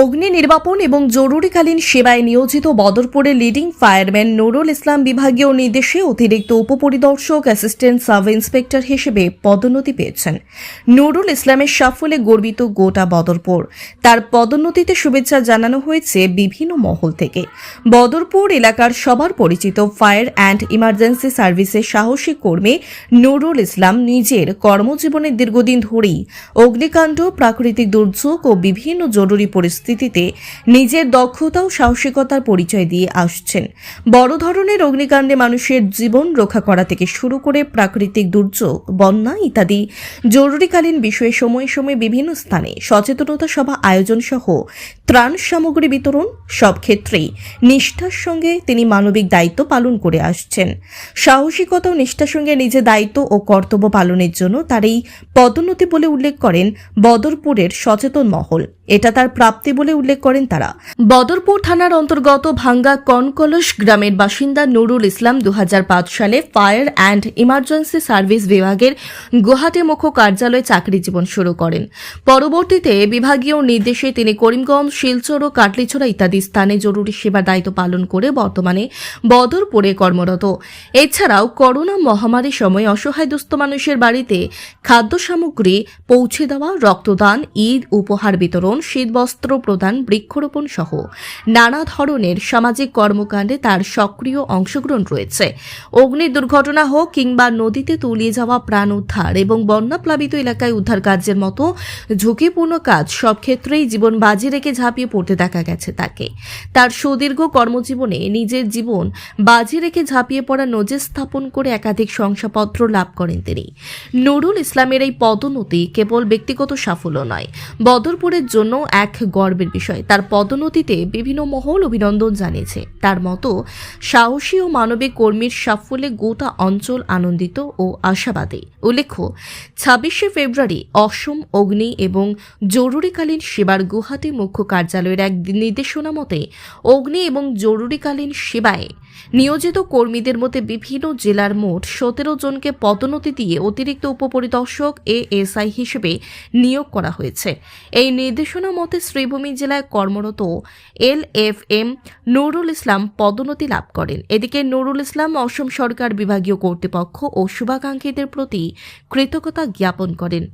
অগ্নি নির্বাপন এবং জরুরিকালীন সেবায় নিয়োজিত বদরপুরের লিডিং ফায়ারম্যান নুরুল ইসলাম বিভাগীয় নির্দেশে অতিরিক্ত উপপরিদর্শক অ্যাসিস্ট্যান্ট সাব ইন্সপেক্টর হিসেবে পদোন্নতি পেয়েছেন। নুরুল ইসলামের সাফল্যে গর্বিত গোটা বদরপুর। তার পদোন্নতিতে শুভেচ্ছা জানানো হয়েছে বিভিন্ন মহল থেকে। বদরপুর এলাকার সবার পরিচিত ফায়ার অ্যান্ড ইমার্জেন্সি সার্ভিসের সাহসী কর্মী নুরুল ইসলাম নিজের কর্মজীবনের দীর্ঘদিন ধরেই অগ্নিকাণ্ড, প্রাকৃতিক দুর্যোগ ও বিভিন্ন জরুরি পরিস্থিতিতে নিজের দক্ষতা ও সাহসিকতার পরিচয় দিয়ে আসছেন। বড় ধরনের অগ্নিকাণ্ডে মানুষের জীবন রক্ষা করা থেকে শুরু করে প্রাকৃতিক দুর্যোগ, বন্যা ইত্যাদি জরুরিকালীন বিষয়ে সময়ে সময়ে বিভিন্ন স্থানে সচেতনতা সভা আয়োজন সহ ত্রাণ সামগ্রী বিতরণ, সব ক্ষেত্রেই নিষ্ঠার সঙ্গে তিনি মানবিক দায়িত্ব পালন করে আসছেন। সাহসিকতা ও নিষ্ঠার সঙ্গে নিজের দায়িত্ব ও কর্তব্য পালনের জন্য তার এই পদোন্নতি বলে উল্লেখ করেন বদরপুরের সচেতন মহল। এটা তার প্রাপ্তি বলে উল্লেখ করেন তারা। বদরপুর থানার অন্তর্গত ভাঙ্গা কনকলস গ্রামের বাসিন্দা নুরুল ইসলাম 2005 সালে ফায়ার অ্যান্ড ইমার্জেন্সি সার্ভিস বিভাগের গুয়াহাটি মুখ্য কার্যালয়ে চাকরি জীবন শুরু করেন। পরবর্তীতে বিভাগীয় নির্দেশে তিনি করিমগঞ্জ, শিলচর ও কাটলিছড়া ইত্যাদি স্থানে জরুরি সেবার দায়িত্ব পালন করে বর্তমানে বদরপুরে কর্মরত। এছাড়াও করোনা মহামারীর সময় অসহায় দুস্থ মানুষের বাড়িতে খাদ্য সামগ্রী পৌঁছে দেওয়া, রক্তদান, ঈদ উপহার বিতরণ, শীতবস্ত্র প্রদান, বৃক্ষরোপণ সহ নানা ধরনের সামাজিক কর্মকাণ্ডে তার সক্রিয় অংশগ্রহণ রয়েছে। অগ্নি দুর্ঘটনা হোক কিংবা নদীতে তলিয়ে যাওয়া প্রাণ উদ্ধার এবং বন্যাপ্লাবিত এলাকায় উদ্ধার কার্যের মতো ঝুঁকিপূর্ণ কাজ সব ক্ষেত্রেই জীবন বাজি রেখে ঝাঁপিয়ে পড়তে দেখা গেছে তাকে। তার সুদীর্ঘ কর্মজীবনে নিজের জীবন বাজি রেখে ঝাঁপিয়ে পড়া নজির স্থাপন করে একাধিক শংসাপত্র লাভ করেন তিনি। নুরুল ইসলামের এই পদোন্নতি কেবল ব্যক্তিগত সাফল্য নয়, বদরপুরের জন্য এক গর্বের বিষয়। তার পদোন্নতিতে বিভিন্ন মহল অভিনন্দন জানিয়েছে। তার মতো সাহসী ও মানবিক কর্মীর সাফল্যে গোটা অঞ্চল আনন্দিত ও আশাবাদী। উল্লেখ্য, 26শে ফেব্রুয়ারি অসম অগ্নি এবং জরুরিকালীন সেবার গুয়াহাটি মুখ্য কার্যালয়ের এক নির্দেশনা মতে অগ্নি এবং জরুরিকালীন সেবায় নিয়োজিত কর্মীদের মধ্যে বিভিন্ন জেলার মোট 17 জনকে পদোন্নতি দিয়ে অতিরিক্ত উপপরিদর্শক এএসআই হিসেবে নিয়োগ করা হয়েছে। এই নির্দেশনা মতে শ্রীভূমি জেলায় কর্মরত LFM নুরুল ইসলাম পদোন্নতি লাভ করেন। এদিকে নুরুল ইসলাম অসম সরকার, বিভাগীয় কর্তৃপক্ষ ও শুভাকাঙ্ক্ষীদের প্রতি কৃতজ্ঞতা জ্ঞাপন করেন।